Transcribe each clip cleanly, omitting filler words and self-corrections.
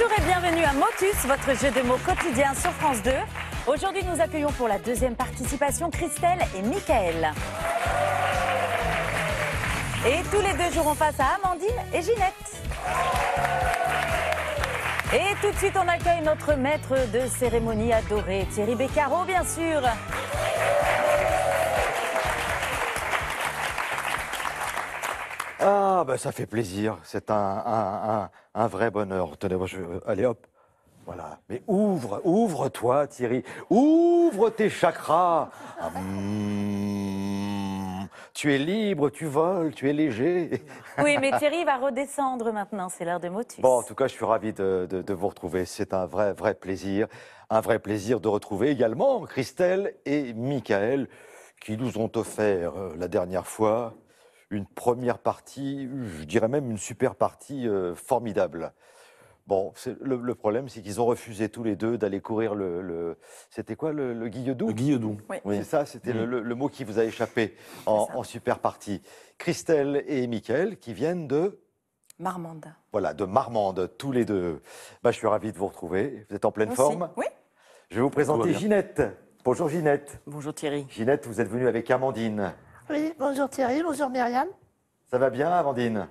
Bonjour et bienvenue à Motus, votre jeu de mots quotidien sur France 2. Aujourd'hui, nous accueillons pour la deuxième participation Christelle et Mickaël. Et tous les deux joueront face à Amandine et Ginette. Et tout de suite, on accueille notre maître de cérémonie adoré, Thierry Beccaro, bien sûr. Ah, ben ça fait plaisir. C'est un vrai bonheur. Tenez, moi, allez hop. Voilà. Mais ouvre-toi, Thierry. Ouvre tes chakras. Tu es libre, tu voles, tu es léger. Oui, mais Thierry va redescendre maintenant. C'est l'heure de Motus. Bon, en tout cas, je suis ravi de vous retrouver. C'est un vrai plaisir. Un vrai plaisir de retrouver également Christelle et Mickaël qui nous ont offert la dernière fois une première partie, je dirais même une super partie formidable. Bon, le problème, c'est qu'ils ont refusé tous les deux d'aller courir c'était quoi, le Guilledou? Le Guilledou. Oui, c'est ça, c'était le mot qui vous a échappé en super partie. Christelle et Mickaël qui viennent de... Marmande. Voilà, de Marmande, tous les deux. Bah, je suis ravi de vous retrouver. Vous êtes en pleine Aussi. forme? Oui. Je vais vous présenter bien. Ginette. Bonjour Ginette. Bonjour Thierry. Ginette, vous êtes venue avec Amandine. Oui, bonjour Thierry, bonjour Myriam. Ça va bien, Amandine?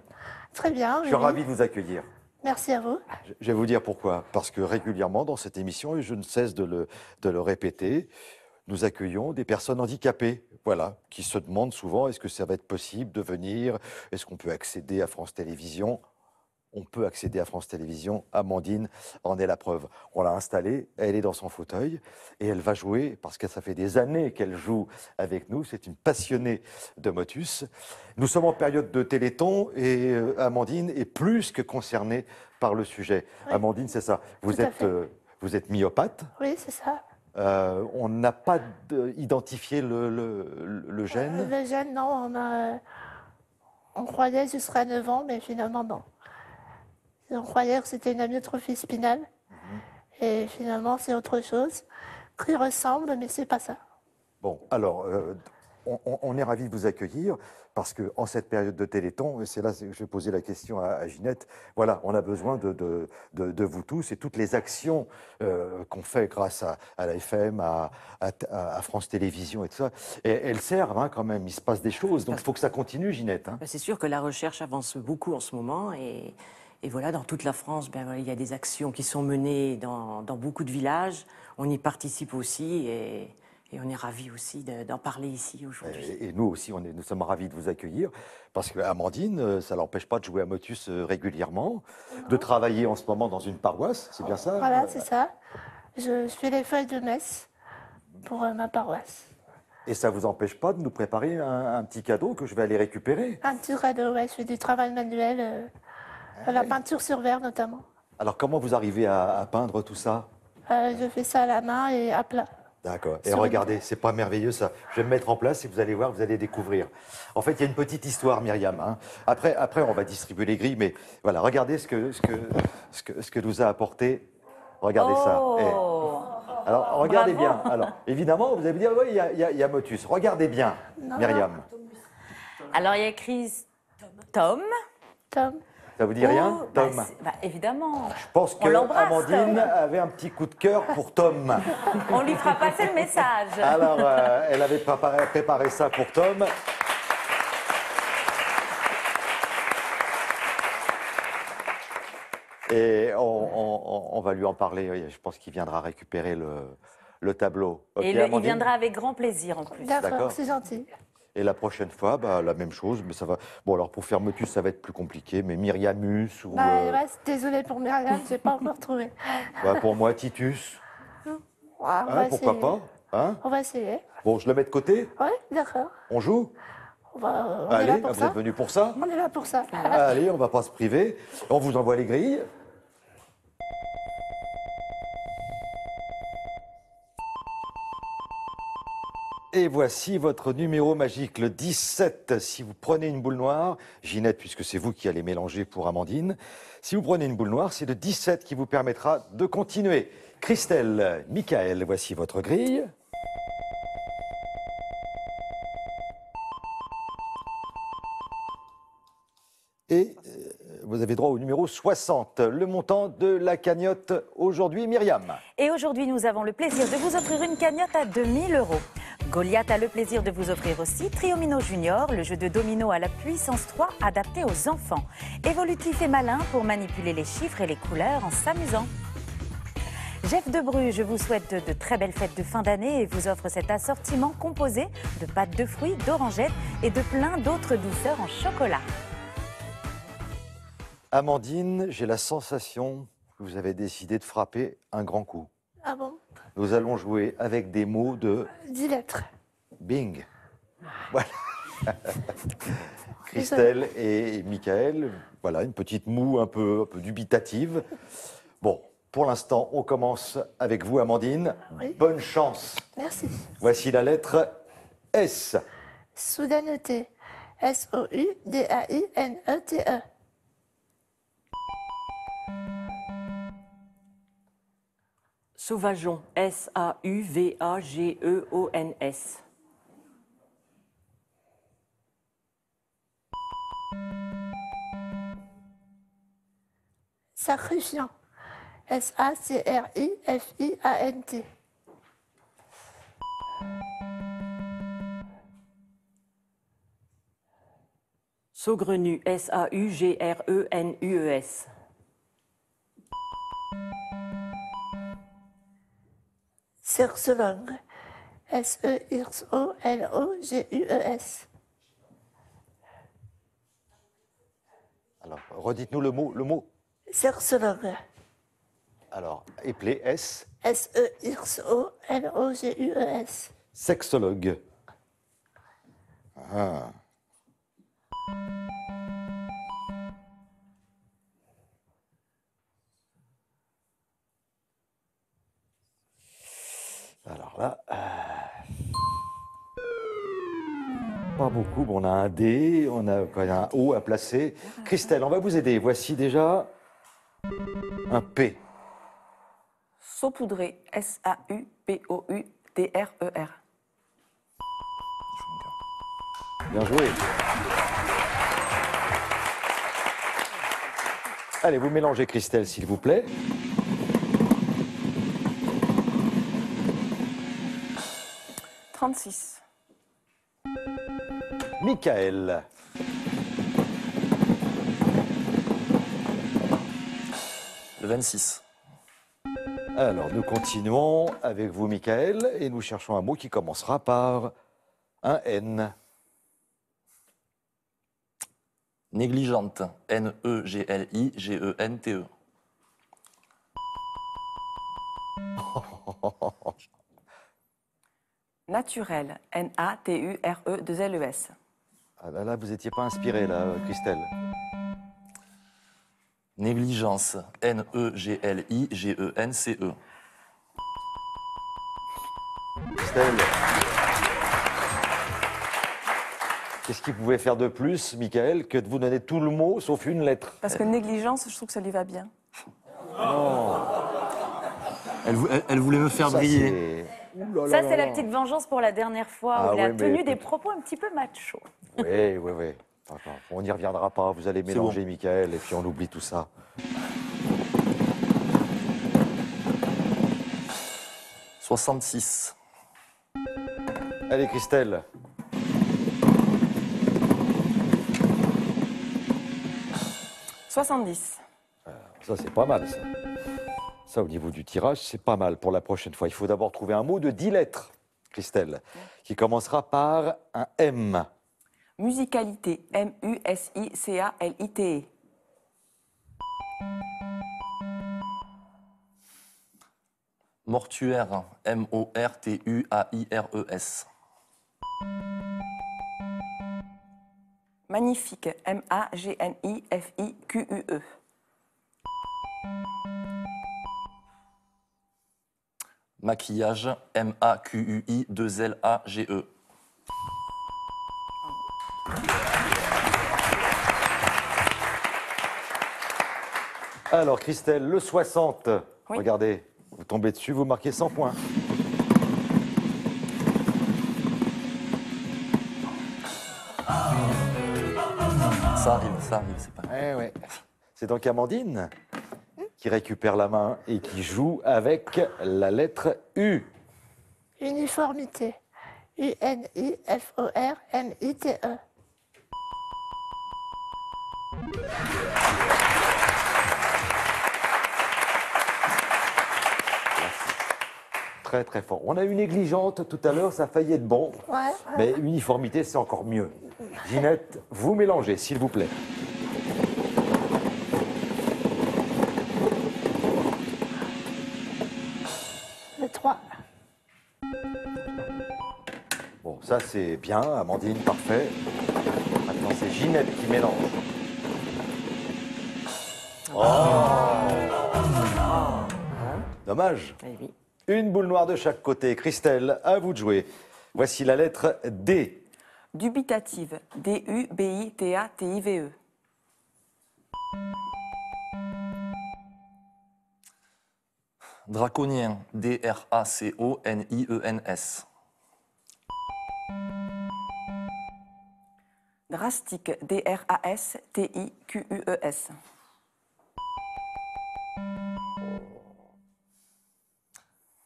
Très bien, Je suis oui. ravi de vous accueillir. Merci à vous. Je vais vous dire pourquoi. Parce que régulièrement dans cette émission, et je ne cesse de le répéter, nous accueillons des personnes handicapées, voilà, qui se demandent souvent est-ce que ça va être possible de venir, est-ce qu'on peut accéder à France Télévisions? On peut accéder à France Télévisions. Amandine en est la preuve. On l'a installée, elle est dans son fauteuil et elle va jouer, parce que ça fait des années qu'elle joue avec nous. C'est une passionnée de Motus. Nous sommes en période de Téléthon et Amandine est plus que concernée par le sujet. Oui. Amandine, c'est ça. Tout à fait. Vous êtes myopathe. Oui, c'est ça. On n'a pas identifié le gène. Le gène, non, on croyait que ce serait à 9 ans, mais finalement, non. On croyait que c'était une amyotrophie spinale, et finalement, c'est autre chose, qui ressemble, mais c'est pas ça. Bon, alors, on est ravis de vous accueillir parce qu'en cette période de Téléthon, et c'est là que je vais poser la question à Ginette, voilà, on a besoin de vous tous et toutes les actions qu'on fait grâce à la FM, à France Télévisions et tout ça, et elles servent quand même, il se passe des choses, donc il faut que ça continue, Ginette. Hein. C'est sûr que la recherche avance beaucoup en ce moment et voilà, dans toute la France, il y a des actions qui sont menées dans beaucoup de villages. On y participe aussi et on est ravis aussi d'en parler ici aujourd'hui. Et nous aussi, nous sommes ravis de vous accueillir parce qu'Amandine, ça ne l'empêche pas de jouer à Motus régulièrement, de travailler en ce moment dans une paroisse, c'est bien ça? Voilà, c'est ça. Je fais les feuilles de messe pour ma paroisse. Et ça ne vous empêche pas de nous préparer un petit cadeau que je vais aller récupérer? Un petit cadeau, ouais, je fais du travail manuel, la peinture sur verre notamment. Alors comment vous arrivez à peindre tout ça? Je fais ça à la main et à plat. D'accord. Et Sur regardez, c'est pas merveilleux ça. Je vais me mettre en place et vous allez voir, vous allez découvrir. En fait, il y a une petite histoire, Myriam. Hein. Après, on va distribuer les grilles, mais voilà, regardez ce que nous a apporté. Regardez ça. Oh. Et alors, regardez Bravo. bien. Alors, évidemment, vous allez me dire, oui, il y a Motus. Regardez bien, Myriam. Alors, il y a écrit Tom. Tom. Ça vous dit rien, Oh, Tom? Évidemment. Je pense On l'embrasse, qu'Amandine Tom. avait un petit coup de cœur pour Tom. On lui fera passer le message. Alors, elle avait préparé ça pour Tom. Et on va lui en parler. Oui, je pense qu'il viendra récupérer le tableau. Ok, Et il Amandine? viendra avec grand plaisir en plus. D'accord. D'accord, c'est gentil. Et la prochaine fois, bah, la même chose, mais ça va. Bon, alors pour faire Motus, ça va être plus compliqué, mais Myriamus ou Ouais, désolée pour Myriam, je n'ai pas encore trouvé. bah, pour moi Titus. Ouais, on Hein, va pourquoi essayer. pas? Hein? On va essayer. Bon, je le mets de côté. Ouais, d'accord. On joue? On est là Allez, pour vous ça. êtes venus pour ça? On est là pour ça. Allez, on va pas se priver. On vous envoie les grilles. Et voici votre numéro magique, le 17. Si vous prenez une boule noire, Ginette, puisque c'est vous qui allez mélanger pour Amandine, si vous prenez une boule noire, c'est le 17 qui vous permettra de continuer. Christelle, Mickaël, voici votre grille. Et vous avez droit au numéro 60. Le montant de la cagnotte aujourd'hui, Myriam. Et aujourd'hui, nous avons le plaisir de vous offrir une cagnotte à 2000 €. Goliath a le plaisir de vous offrir aussi Triomino Junior, le jeu de domino à la puissance 3 adapté aux enfants. Évolutif et malin pour manipuler les chiffres et les couleurs en s'amusant. Jeff Debru, je vous souhaite de très belles fêtes de fin d'année et vous offre cet assortiment composé de pâtes de fruits, d'orangettes et de plein d'autres douceurs en chocolat. Amandine, j'ai la sensation que vous avez décidé de frapper un grand coup. Ah bon? Nous allons jouer avec des mots de 10 lettres. Bing. Voilà. Christelle et Michael, voilà, une petite moue un peu dubitative. Bon, pour l'instant, on commence avec vous, Amandine. Oui. Bonne chance. Merci. Voici la lettre S. Soudaineté. S-O-U-D-A-I-N-E-T-E. Sauvageon, S-A-U-V-A-G-E-O-N-S. Sacrifiant. S-A-C-R-I-F-I-A-N-T. Saugrenu, S-A-U-G-R-E-N-U-E-S. Sexologue. S-E-X-O-L-O-G-U-E-S. Alors, redites-nous le mot. Sexologue. Alors, éplé S. S-E-X-O-L-O-G-U-E-S. Sexologue. Ah. Alors là, pas beaucoup. Bon, on a un D, on a quand même un O à placer. Christelle, on va vous aider. Voici déjà un P. Saupoudré, S-A-U-P-O-U-D-R-E-R. Bien joué. Allez, vous mélangez, Christelle, s'il vous plaît. « 36. Michael. Le 26. Alors, nous continuons avec vous, Michael, et nous cherchons un mot qui commencera par un N. Négligente. N-E-G-L-I-G-E-N-T-E. Naturel, N-A-T-U-R-E-2-L-E-S. Ah là, vous n'étiez pas inspiré, là, Christelle. Négligence. N-E-G-L-I-G-E-N-C-E. Christelle. Qu'est-ce qu'il pouvait faire de plus, Michael, que de vous donner tout le mot, sauf une lettre? Parce que négligence, je trouve que ça lui va bien. Elle voulait me faire briller. Ça, c'est la petite vengeance pour la dernière fois où il a oui, mais tenu des écoute. propos un petit peu macho. Oui. Enfin, on n'y reviendra pas. Vous allez mélanger, bon. Michael, et puis on oublie tout ça. 66. Allez, Christelle. « 70. Ça, c'est pas mal, ça. Ça, au niveau du tirage, c'est pas mal pour la prochaine fois. Il faut d'abord trouver un mot de 10 lettres, Christelle, qui commencera par un M. Musicalité, M-U-S-I-C-A-L-I-T-E. Mortuaire. M-O-R-T-U-A-I-R-E-S. Magnifique, M-A-G-N-I-F-I-Q-U-E. Maquillage. M-A-Q-U-I-2-L-A-G-E. Alors, Christelle, le 60. Oui. Regardez, vous tombez dessus, vous marquez 100 points. Ça arrive, c'est pas. Ouais. C'est donc Amandine qui récupère la main et qui joue avec la lettre U. Uniformité. U-N-I-F-O-R-M-I-T-E. Très très fort. On a eu négligente tout à l'heure, ça a failli être bon. Ouais. Mais uniformité, c'est encore mieux. Ginette, vous mélangez, s'il vous plaît. Le 3. Bon, ça c'est bien, Amandine, parfait. Maintenant, c'est Ginette qui mélange. Dommage. Eh oui. Une boule noire de chaque côté. Christelle, à vous de jouer. Voici la lettre D. Dubitative. D-U-B-I-T-A-T-I-V-E. Draconien. D-R-A-C-O-N-I-E-N-S. Drastique. D-R-A-S-T-I-Q-U-E-S.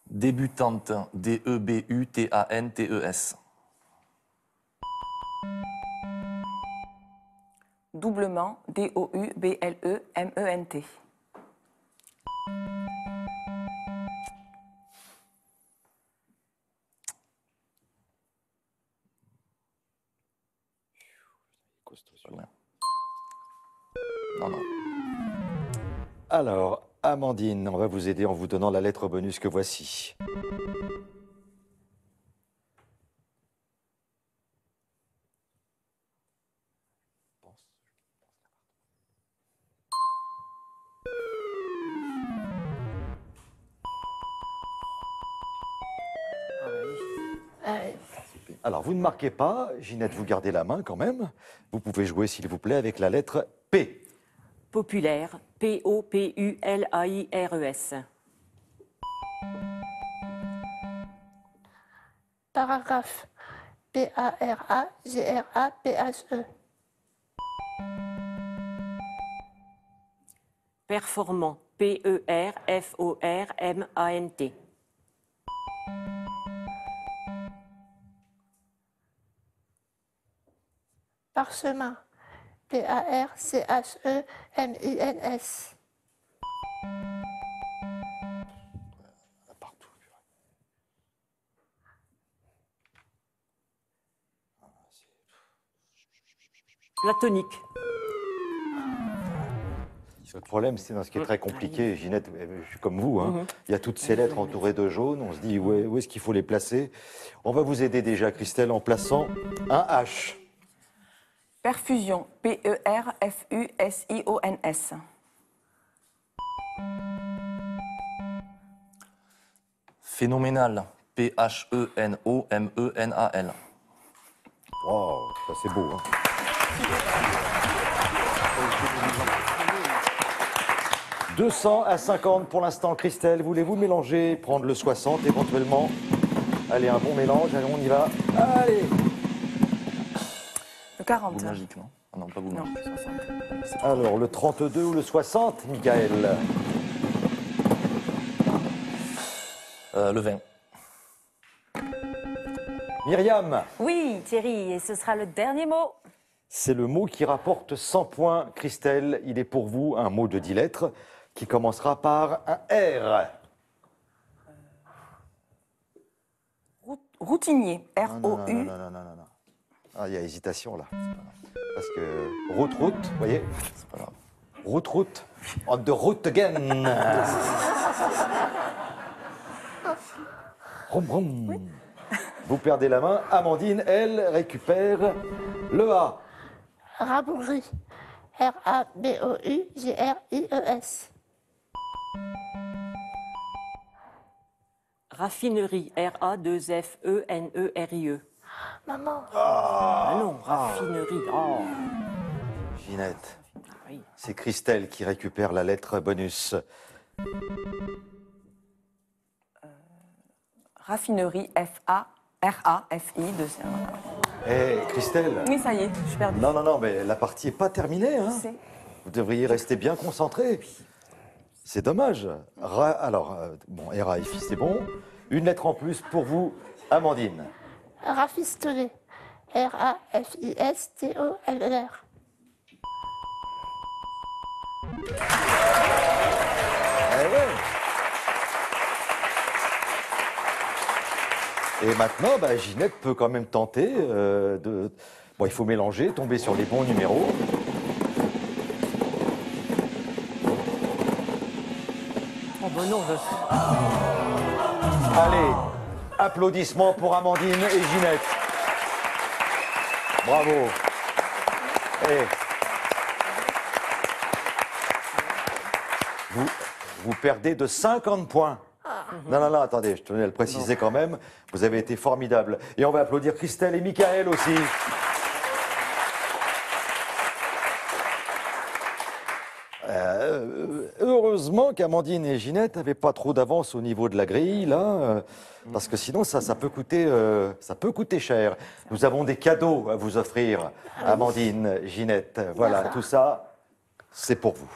Débutante. D-E-B-U-T-A-N-T-E-S. Doublement. D-O-U-B-L-E-M-E-N-T. Non, non. Alors, Amandine, on va vous aider en vous donnant la lettre bonus que voici. Alors, vous ne marquez pas. Ginette, vous gardez la main quand même. Vous pouvez jouer, s'il vous plaît, avec la lettre P. Populaire. P-O-P-U-L-A-I-R-E-S. Paragraphe. P-A-R-A-G-R-A-P-H-E. Performant. P-E-R-F-O-R-M-A-N-T. Parchemin. P-A-R-C-H-E-M-I-N-S. Partout. Platonique. Le problème, c'est dans ce qui est très compliqué. Ginette, je suis comme vous. Hein. Il y a toutes ces lettres entourées de jaune. On se dit où est-ce qu'il faut les placer. On va vous aider déjà, Christelle, en plaçant un H. Perfusion. P-E-R-F-U-S-I-O-N-S. Phénoménal. P-H-E-N-O-M-E-N-A-L. Wow, ça c'est beau. Hein. « 200 à 50 pour l'instant, Christelle. Voulez-vous mélanger, prendre le 60 éventuellement? Allez, un bon mélange. Allez, on y va. Allez! Le 40. Boule magique, non? Ah non, pas boule Non, magique. 60. Alors, le 32 ou le 60, Michael? Le 20. Myriam, Oui, Thierry, et ce sera le dernier mot. c'est le mot qui rapporte 100 points. Christelle, il est pour vous un mot de 10 lettres qui commencera par un R. Routinier. Non, R-O-U. non, non, non, non, non. Ah, il y a hésitation là. Parce que route, vous voyez? C'est pas grave. Route. On the route again. Rom, rom. Vous perdez la main. Amandine, elle, récupère le A. Rabouillerie. R-A-B-O-U-G-R-I-E-S. Raffinerie. R-A-2-F-E-N-E-R-I-E. Maman. Ah non, raffinerie. Oh. Ginette, Oui. c'est Christelle qui récupère la lettre bonus. Raffinerie. F-A-R-A-F-I. Eh, Christelle. Oui, ça y est, je suis perdue. Non, mais la partie n'est pas terminée. Hein. Je sais. Vous devriez rester bien concentré. C'est dommage. Alors, bon, R-A-F-I, c'est bon. Une lettre en plus pour vous, Amandine. Rafistoler. R-A-F-I-S-T-O-L-E-R. Eh ouais. Et maintenant, bah, Ginette peut quand même tenter de... Bon, il faut mélanger, tomber sur les bons numéros. Oh ben non, Allez, applaudissements pour Amandine et Ginette. Bravo. Et vous perdez de 50 points. Non, attendez, je tenais à le préciser quand même. Vous avez été formidables. Et on va applaudir Christelle et Michael aussi. Heureusement qu'Amandine et Ginette n'avaient pas trop d'avance au niveau de la grille, là, parce que sinon ça peut coûter cher. Nous avons des cadeaux à vous offrir, Amandine, Ginette. Voilà, tout ça, c'est pour vous.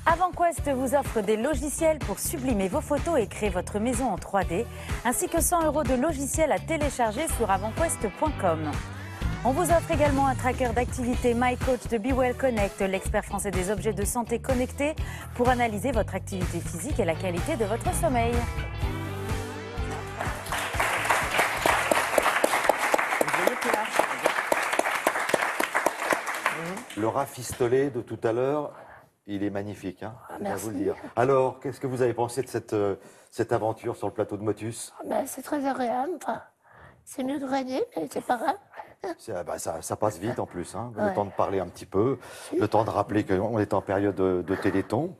AvantQuest vous offre des logiciels pour sublimer vos photos et créer votre maison en 3D, ainsi que 100 € de logiciels à télécharger sur avantquest.com. On vous offre également un tracker d'activité MyCoach de BeWell Connect, l'expert français des objets de santé connectés, pour analyser votre activité physique et la qualité de votre sommeil. Le rafistolet de tout à l'heure, il est magnifique, hein, je dois merci. vous le dire. Alors, qu'est-ce que vous avez pensé de cette aventure sur le plateau de Motus? Ben, c'est très agréable. Enfin, c'est mieux de régner, mais c'est pas grave. Ça passe vite en plus, hein. Le Ouais. temps de parler un petit peu, le temps de rappeler qu'on est en période de Téléthon,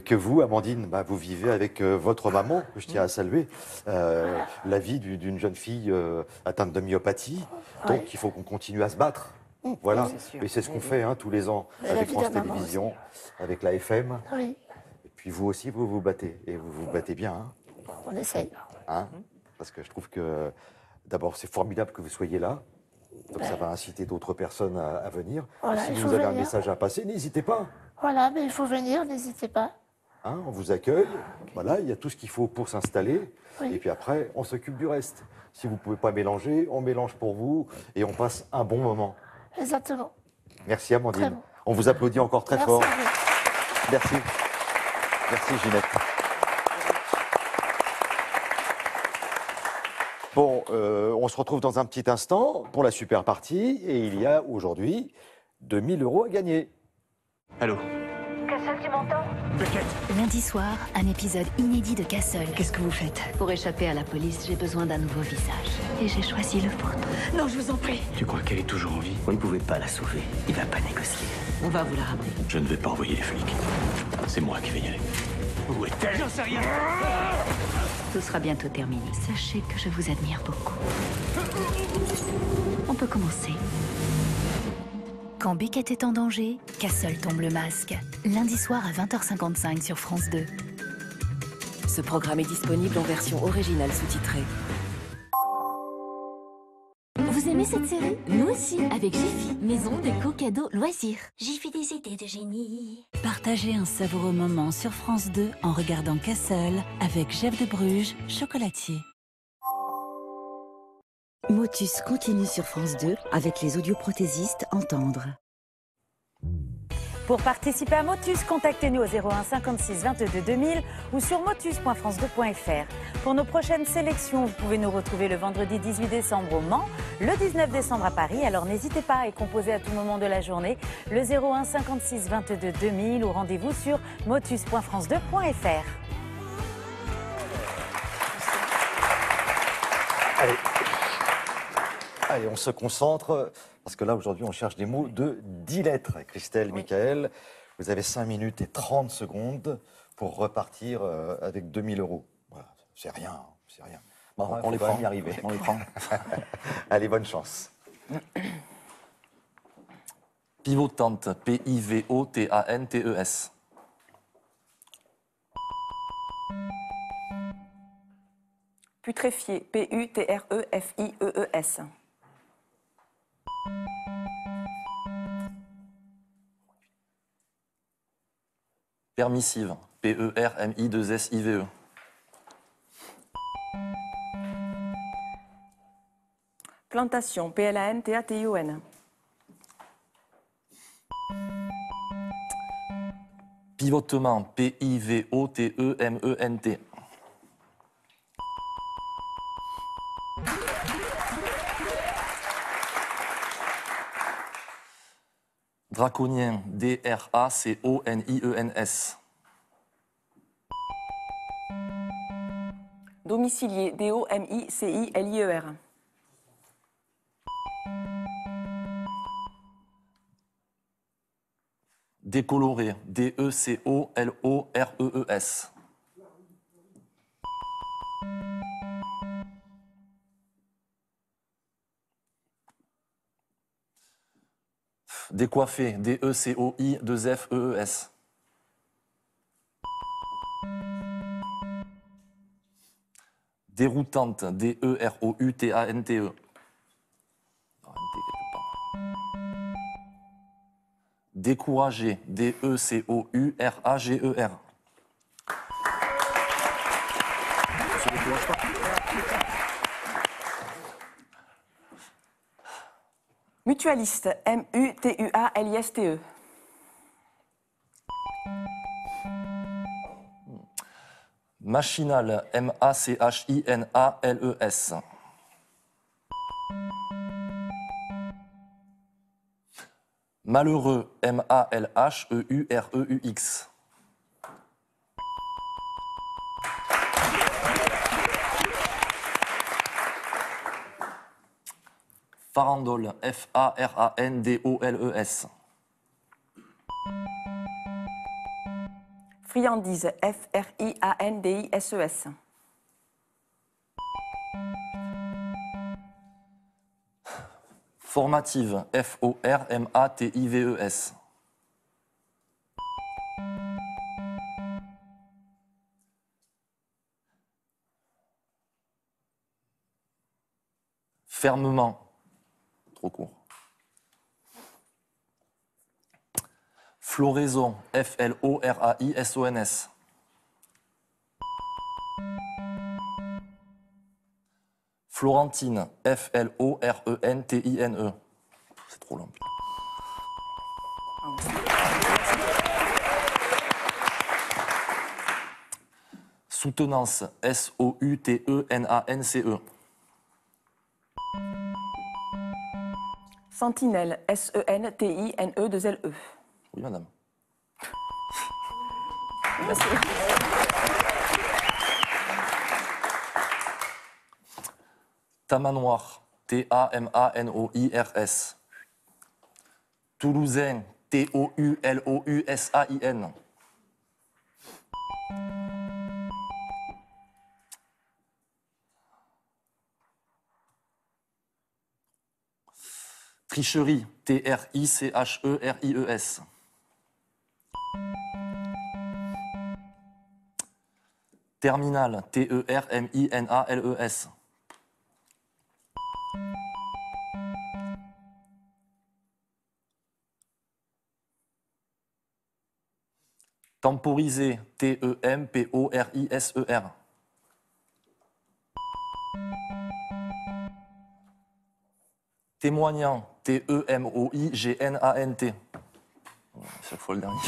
que vous, Amandine, bah, vous vivez avec votre maman, que je tiens à saluer, la vie d'une jeune fille atteinte de myopathie. Donc Ouais. il faut qu'on continue à se battre. Voilà, c'est sûr. et c'est ce qu'on fait tous les ans Et la avec vie France de la maman Télévisions, avec la FM. Oui, Et puis vous aussi, vous vous battez, et vous vous battez bien, on essaye. hein, parce que je trouve que d'abord c'est formidable que vous soyez là. Donc ça va inciter d'autres personnes à venir. Voilà, Si il vous faut avez un venir. message à passer, n'hésitez pas. Voilà, mais il faut venir, n'hésitez pas. Hein, on vous accueille. Voilà, il y a tout ce qu'il faut pour s'installer. Oui. Et puis après, on s'occupe du reste. Si vous ne pouvez pas mélanger, on mélange pour vous et on passe un bon moment. Exactement. Merci Amandine. Très bon. On vous applaudit encore très Merci fort. à vous. Merci. Merci Ginette. Bon, on se retrouve dans un petit instant pour la super partie et il y a aujourd'hui 2000 € à gagner. Allô? Castle, tu m'entends? Lundi soir, un épisode inédit de Castle. Qu'est-ce que vous faites? Pour échapper à la police, j'ai besoin d'un nouveau visage. Et j'ai choisi le vôtre. Non, je vous en prie. Tu crois qu'elle est toujours en vie? Vous ne pouvez pas la sauver. Il va pas négocier. On va vous la ramener. Je ne vais pas envoyer les flics. C'est moi qui vais y aller. Où est-elle? J'en sais rien! Tout sera bientôt terminé. Sachez que je vous admire beaucoup. On peut commencer. Quand Beckett est en danger, Castle tombe le masque. Lundi soir à 20h55 sur France 2. Ce programme est disponible en version originale sous-titrée. Vous aimez cette série? Nous aussi, avec Jiffy, maison déco cadeau loisirs. Jiffy des idées de génie. Partagez un savoureux moment sur France 2 en regardant Castle avec Jeff de Bruges, chocolatier. Motus continue sur France 2 avec les audioprothésistes Entendre. Pour participer à Motus, contactez-nous au 01 56 22 2000 ou sur motus.france2.fr. Pour nos prochaines sélections, vous pouvez nous retrouver le vendredi 18 décembre au Mans, le 19 décembre à Paris. Alors n'hésitez pas à y composer à tout moment de la journée le 01 56 22 2000 ou rendez-vous sur motus.france2.fr. Allez, on se concentre, parce que là, aujourd'hui, on cherche des mots de 10 lettres. Christelle, Michael, vous avez 5 minutes et 30 secondes pour repartir avec 2000 €. Voilà, c'est rien, c'est rien. Bon, On les faut quand prend. même y arriver. On les prend. Allez, bonne chance. Pivotante. P-I-V-O-T-A-N-T-E-S. Putréfié. P-U-T-R-E-F-I-E-E-S. Permissive. P-E-R-M-I-2-S-I-V-E. Plantation. P-L-A-N-T-A-T-I-O-N. Pivotement. P-I-V-O-T-E-M-E-N-T. Draconien. D-R-A-C-O-N-I-E-N-S. Domicilier. D-O-M-I-C-I-L-I-E-R. Décoloré. D-E-C-O-L-O-R-E-E-S. Décoiffé. D-E-C-O-I-2-F-E-E-S. Déroutante. D-E-R-O-U-T-A-N-T-E. Découragé. D-E-C-O-U-R-A-G-E-R. On se décourage pas. Mutualiste. M-U-T-U-A-L-I-S-T-E. Machinal. M-A-C-H-I-N-A-L-E-S. Malheureux. M-A-L-H-E-U-R-E-U-X. Farandole. F-A-R-A-N-D-O-L-E-S. Friandise. F-R-I-A-N-D-I-S-E-S. Formative. F-O-R-M-A-T-I-V-E-S. Fermement. Trop court. Floraison. F-L-O-R-A-I-S-O-N-S. Florentine. F-L-O-R-E-N-T-I-N-E. C'est trop long. Soutenance. S-O-U-T-E-N-A-N-C-E. Sentinelle. S-E-N-T-I-N-E-2-L-E. Oui, madame. Tamanoir. T-A-M-A-N-O-I-R-S. Toulousain. T-O-U-L-O-U-S-A-I-N. Tricherie. T-R-I-C-H-E-R-I-E-S. Terminal. T-E-R-M-I-N-A-L-E-S. Temporiser. T-E-M-P-O-R-I-S-E-R. Témoignant. T-E-M-O-I-G-N-A-N-T. Chaque fois le dernier.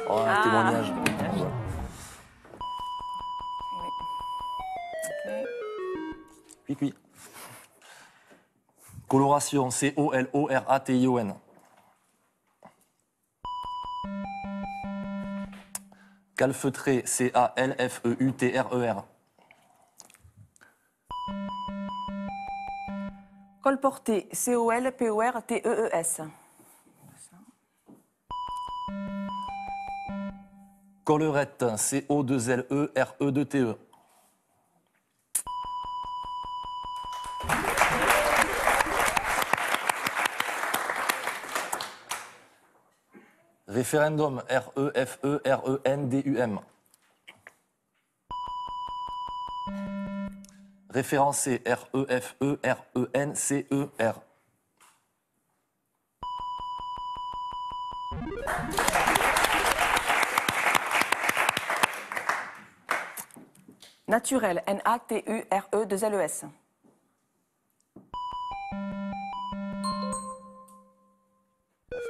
Oh, un témoignage. Cuit. Coloration. C-O-L-O-R-A-T-I-O-N. Calfeutré. C-A-L-F-E-U-T-R-E-R. Colporté. C-O-L-P-O-R-T-E-E-S. Collerette. C-O-2-L-E-R-E-2-T-E. Référendum. R-E-F-E-R-E-N-D-U-M. Référencé. R-E-F-E-R-E-N-C-E-R. Naturel, N-A-T-U-R-E-2-L-E-S.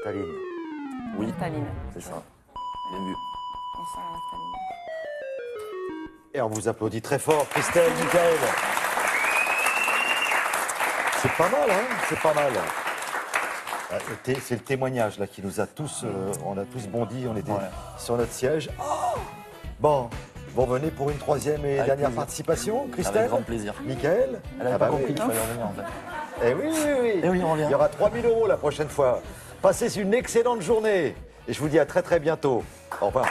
Staline. Oui, Staline. c'est ça. Bien vu. On sent la naphtaline. Et on vous applaudit très fort, Christelle, Michael. C'est pas mal, hein? C'est pas mal. C'est le témoignage là qui nous a tous, on a tous bondi, on était sur notre siège. Oh, bon, vous revenez pour une troisième et Avec dernière plaisir. participation, Christelle. Avec grand plaisir. Michael. Elle n'avait pas compris qu'il fallait revenir en fait. Eh oui, oui, oui. Eh oui, on revient. Il y aura 3 000 € la prochaine fois. Passez une excellente journée et je vous dis à très très bientôt. Au revoir.